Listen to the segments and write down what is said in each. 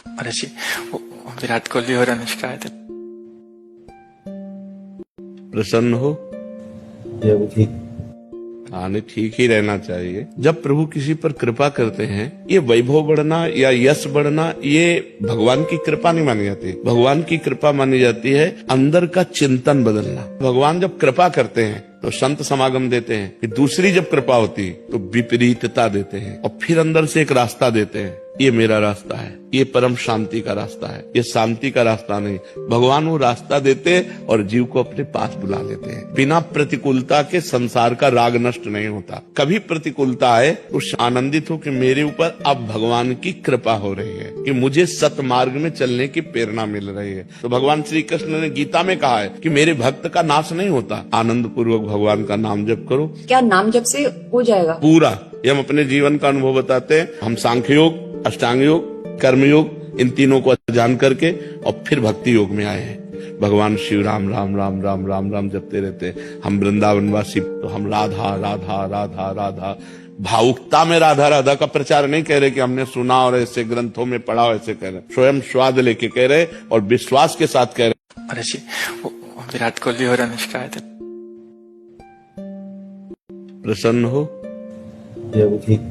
ऋषि वो विराट कोहली और अनुष्का आए थे। प्रसन्न हो? ठीक। हाँ, नहीं, ठीक ही रहना चाहिए। जब प्रभु किसी पर कृपा करते हैं, ये वैभव बढ़ना या यश बढ़ना, ये भगवान की कृपा नहीं मानी जाती। भगवान की कृपा मानी जाती है अंदर का चिंतन बदलना। भगवान जब कृपा करते हैं तो संत समागम देते हैं, कि दूसरी जब कृपा होती तो विपरीतता देते हैं, और फिर अंदर से एक रास्ता देते हैं। ये मेरा रास्ता है, ये परम शांति का रास्ता है, ये शांति का रास्ता नहीं। भगवान वो रास्ता देते और जीव को अपने पास बुला लेते हैं। बिना प्रतिकूलता के संसार का राग नष्ट नहीं होता। कभी प्रतिकूलता आए तो आनंदित हो कि मेरे ऊपर अब भगवान की कृपा हो रही है, कि मुझे सतमार्ग में चलने की प्रेरणा मिल रही है। तो भगवान श्री कृष्ण ने गीता में कहा है कि मेरे भक्त का नाश नहीं होता। आनंद पूर्वक भगवान का नाम जप करो। क्या नाम जप से हो जाएगा? पूरा। ये हम अपने जीवन का अनुभव बताते हैं। हम सांख्य योग, अष्टांग योग, कर्मयोग, इन तीनों को जान करके और फिर भक्ति योग में आए हैं। भगवान शिव राम राम राम राम राम राम जपते रहते हैं। हम वृंदावनवासी, तो हम राधा राधा राधा राधा, भावुकता में राधा राधा का प्रचार नहीं कह रहे कि हमने सुना और ऐसे ग्रंथों में पढ़ा, ऐसे कह रहे, स्वयं स्वाद लेके कह रहे और विश्वास के साथ कह रहे। ऋषि वो विराट कोहली और अनुष्का आए थे। प्रसन्न हो? ठीक।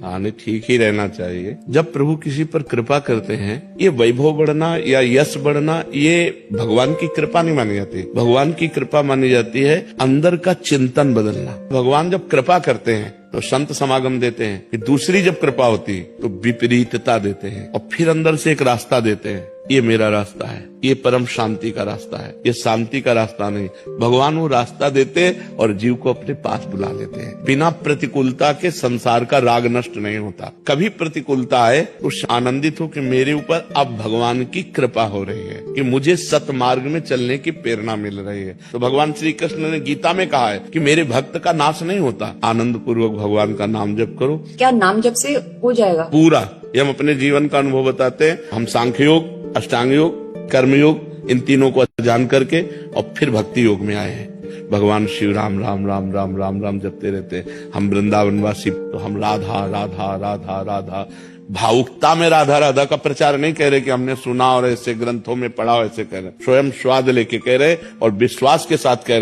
हाँ, नहीं, ठीक ही रहना चाहिए। जब प्रभु किसी पर कृपा करते हैं, ये वैभव बढ़ना या यश बढ़ना, ये भगवान की कृपा नहीं मानी जाती। भगवान की कृपा मानी जाती है अंदर का चिंतन बदलना। भगवान जब कृपा करते हैं तो संत समागम देते हैं, कि दूसरी जब कृपा होती तो विपरीतता देते हैं, और फिर अंदर से एक रास्ता देते हैं। ये मेरा रास्ता है, ये परम शांति का रास्ता है, ये शांति का रास्ता नहीं। भगवान वो रास्ता देते और जीव को अपने पास बुला लेते हैं। बिना प्रतिकूलता के संसार का राग नष्ट नहीं होता। कभी प्रतिकूलता आए तो आनंदित हो कि मेरे ऊपर अब भगवान की कृपा हो रही है, कि मुझे सतमार्ग में चलने की प्रेरणा मिल रही है। तो भगवान श्री कृष्ण ने गीता में कहा है कि मेरे भक्त का नाश नहीं होता। आनंद पूर्वक भगवान का नाम जप करो। क्या नाम जप से हो जाएगा? पूरा। ये हम अपने जीवन का अनुभव बताते हैं। हम सांख्य योग, अष्टांग योग, कर्मयोग, इन तीनों को जान करके और फिर भक्ति योग में आए हैं। भगवान शिव राम राम राम राम राम राम जपते रहते हैं। हम वृंदावनवासी, तो हम राधा राधा राधा राधा, भावुकता में राधा राधा का प्रचार नहीं कह रहे कि हमने सुना और ऐसे ग्रंथों में पढ़ा, ऐसे कह रहे, स्वयं स्वाद लेके कह रहे और विश्वास के साथ कह रहे।